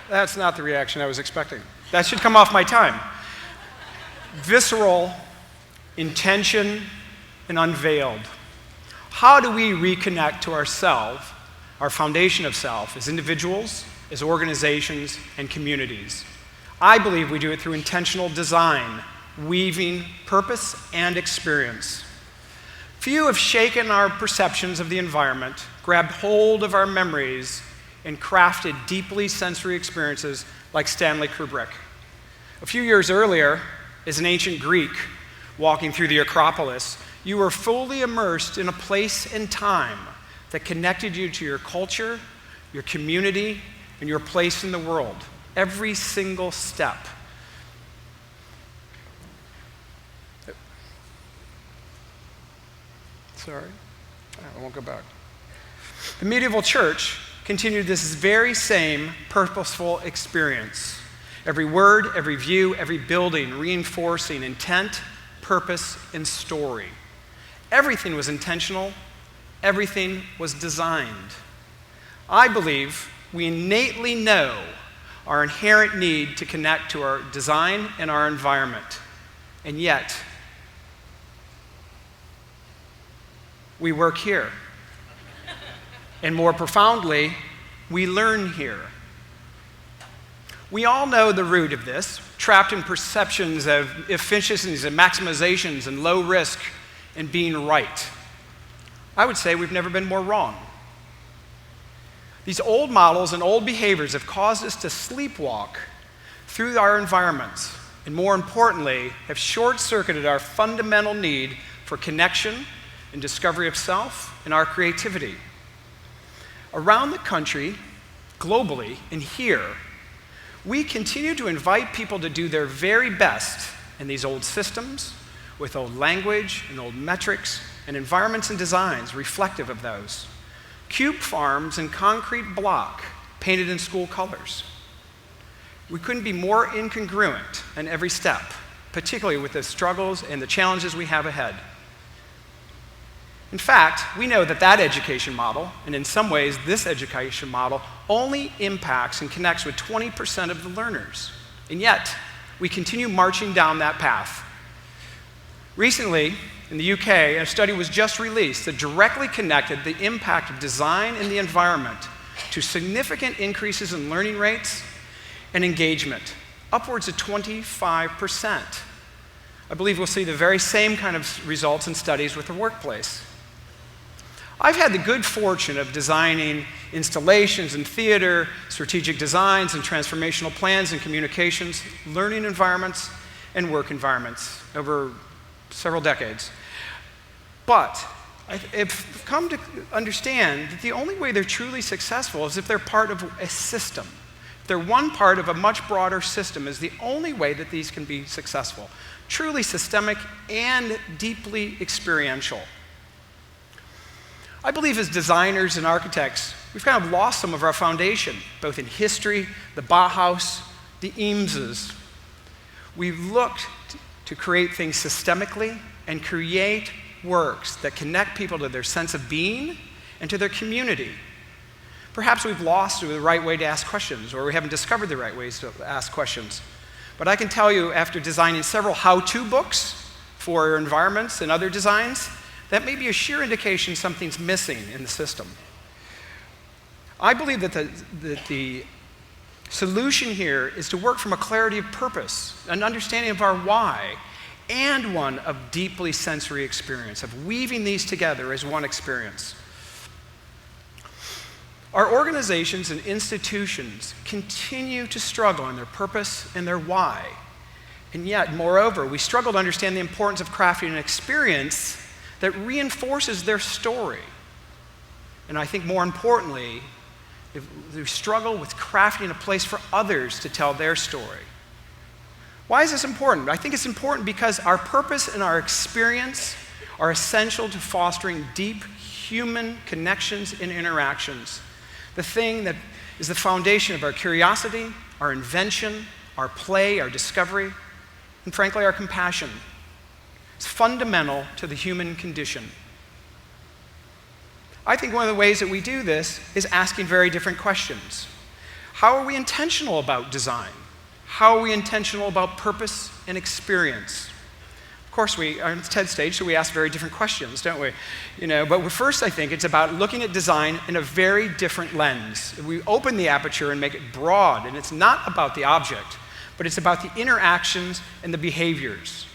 That's not the reaction I was expecting. That should come off my time. Visceral, intention, and unveiled. How do we reconnect to ourself, our foundation of self, as individuals, as organizations, and communities? I believe we do it through intentional design, weaving purpose and experience. Few have shaken our perceptions of the environment, grabbed hold of our memories, and crafted deeply sensory experiences like Stanley Kubrick. A few years earlier, as an ancient Greek walking through the Acropolis, you were fully immersed in a place and time that connected you to your culture, your community, and your place in the world. Every single step. Sorry, I won't go back. The medieval church continued this very same purposeful experience. Every word, every view, every building reinforcing intent, purpose, and story. Everything was intentional. Everything was designed. I believe we innately know our inherent need to connect to our design and our environment. And yet, we work here. And more profoundly, we learn here. We all know the root of this, trapped in perceptions of efficiencies and maximizations and low risk and being right. I would say we've never been more wrong. These old models and old behaviors have caused us to sleepwalk through our environments, and more importantly, have short-circuited our fundamental need for connection and discovery of self and our creativity. Around the country, globally, and here, we continue to invite people to do their very best in these old systems, with old language and old metrics and environments and designs reflective of those. Cube farms and concrete block painted in school colors. We couldn't be more incongruent in every step, particularly with the struggles and the challenges we have ahead. In fact, we know that that education model, and in some ways this education model, only impacts and connects with 20% of the learners. And yet, we continue marching down that path. Recently, in the UK, a study was just released that directly connected the impact of design in the environment to significant increases in learning rates and engagement, upwards of 25%. I believe we'll see the very same kind of results in studies with the workplace. I've had the good fortune of designing installations in theater, strategic designs, and transformational plans and communications, learning environments, and work environments over several decades. But I've come to understand that the only way they're truly successful is if they're part of a system. If they're one part of a much broader system is the only way that these can be successful. Truly systemic and deeply experiential. I believe as designers and architects, we've kind of lost some of our foundation, both in history, the Bauhaus, the Eameses. We've looked to create things systemically and create works that connect people to their sense of being and to their community. Perhaps we've lost the right way to ask questions, or we haven't discovered the right ways to ask questions. But I can tell you, after designing several how-to books for environments and other designs, that may be a sheer indication something's missing in the system. I believe that the solution here is to work from a clarity of purpose, an understanding of our why, and one of deeply sensory experience, of weaving these together as one experience. Our organizations and institutions continue to struggle in their purpose and their why. And yet, moreover, we struggle to understand the importance of crafting an experience that reinforces their story. And I think more importantly, we struggle with crafting a place for others to tell their story. Why is this important? I think it's important because our purpose and our experience are essential to fostering deep human connections and interactions. The thing that is the foundation of our curiosity, our invention, our play, our discovery, and frankly, our compassion. It's fundamental to the human condition. I think one of the ways that we do this is asking very different questions. How are we intentional about design? How are we intentional about purpose and experience? Of course, we are on the TED stage, so we ask very different questions, don't we? But first, I think it's about looking at design in a very different lens. We open the aperture and make it broad, and it's not about the object, but it's about the interactions and the behaviors.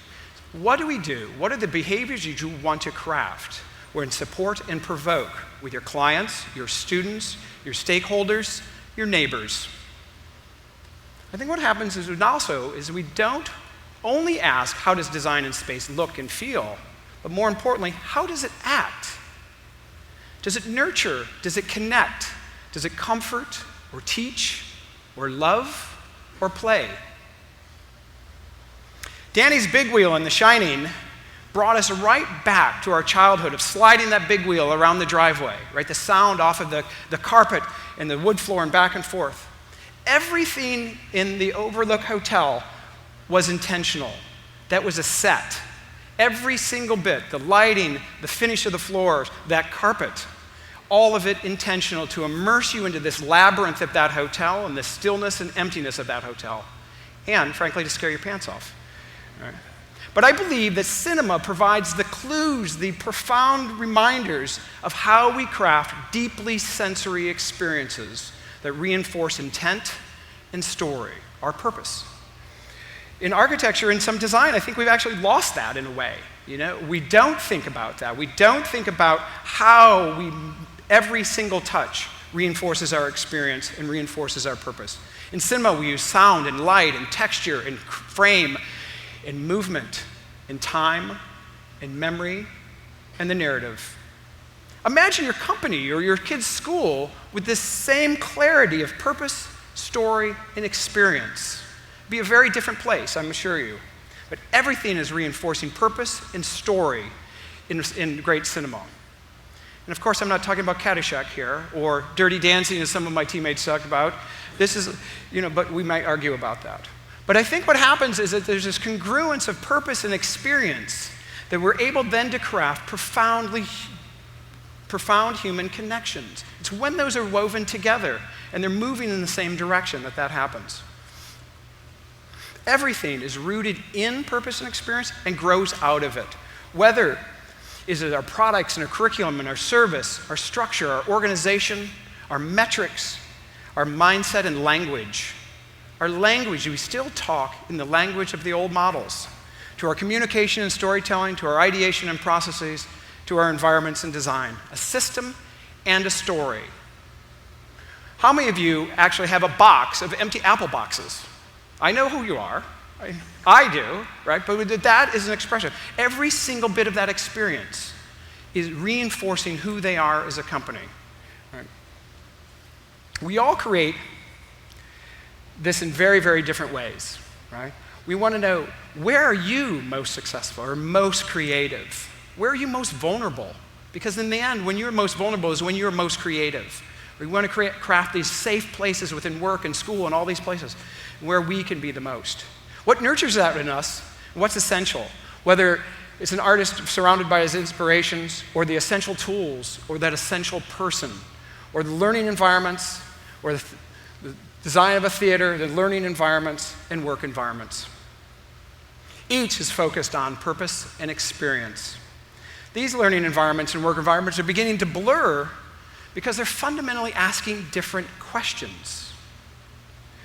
What do we do? What are the behaviors you want to craft? We're in support and provoke with your clients, your students, your stakeholders, your neighbors. I think what happens is we don't only ask, how does design in space look and feel? But more importantly, how does it act? Does it nurture? Does it connect? Does it comfort or teach or love or play? Danny's big wheel in The Shining brought us right back to our childhood of sliding that big wheel around the driveway, right? The sound off of the carpet and the wood floor and back and forth. Everything in the Overlook Hotel was intentional. That was a set. Every single bit, the lighting, the finish of the floors, that carpet, all of it intentional to immerse you into this labyrinth of that hotel and the stillness and emptiness of that hotel. And, frankly, to scare your pants off. Right? But I believe that cinema provides the clues, the profound reminders of how we craft deeply sensory experiences that reinforce intent and story, our purpose. In architecture and some design, I think we've actually lost that in a way. We don't think about that. We don't think about how every single touch reinforces our experience and reinforces our purpose. In cinema, we use sound and light and texture and frame and movement and time and memory and the narrative. Imagine your company or your kid's school with this same clarity of purpose, story, and experience. It'd be a very different place, I'm assure you. But everything is reinforcing purpose and story in great cinema. And of course, I'm not talking about Caddyshack here, or Dirty Dancing, as some of my teammates talk about. This is, but we might argue about that. But I think what happens is that there's this congruence of purpose and experience that we're able then to craft profound human connections. It's when those are woven together and they're moving in the same direction that happens. Everything is rooted in purpose and experience and grows out of it. Whether is it our products and our curriculum and our service, our structure, our organization, our metrics, our mindset and language. Our language, we still talk in the language of the old models. To our communication and storytelling, to our ideation and processes, to our environments and design. A system and a story. How many of you actually have a box of empty apple boxes? I know who you are. I do, right? But that is an expression. Every single bit of that experience is reinforcing who they are as a company. Right? We all create this in very, very different ways, right? We want to know, where are you most successful or most creative? Where are you most vulnerable? Because in the end, when you're most vulnerable is when you're most creative. We want to craft these safe places within work and school and all these places where we can be the most. What nurtures that in us? What's essential? Whether it's an artist surrounded by his inspirations, or the essential tools, or that essential person, or the learning environments, or the design of a theater, the learning environments, and work environments. Each is focused on purpose and experience. These learning environments and work environments are beginning to blur because they're fundamentally asking different questions.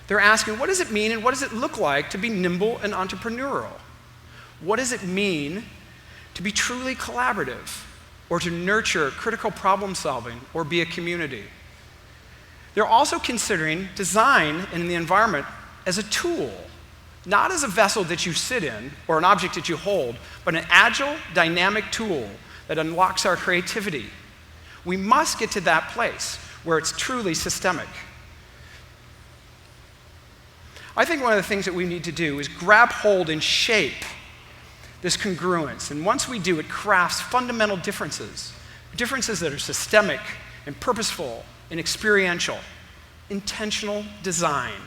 They're asking, what does it mean and what does it look like to be nimble and entrepreneurial? What does it mean to be truly collaborative or to nurture critical problem solving or be a community? They're also considering design in the environment as a tool, not as a vessel that you sit in or an object that you hold, but an agile, dynamic tool that unlocks our creativity. We must get to that place where it's truly systemic. I think one of the things that we need to do is grab hold and shape this congruence. And once we do, it crafts fundamental differences that are systemic and purposeful and experiential, intentional design.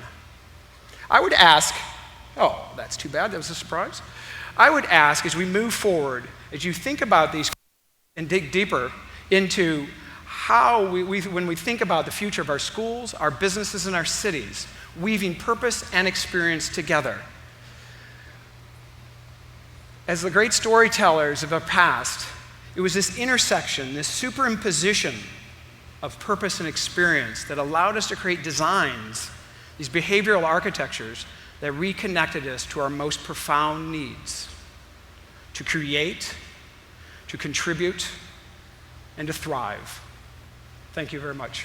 I would ask, oh, that's too bad, that was a surprise. I would ask, as we move forward, as you think about these and dig deeper into how when we think about the future of our schools, our businesses, and our cities, weaving purpose and experience together. As the great storytellers of our past, it was this intersection, this superimposition of purpose and experience that allowed us to create designs, these behavioral architectures that reconnected us to our most profound needs: to create, to contribute, and to thrive. Thank you very much.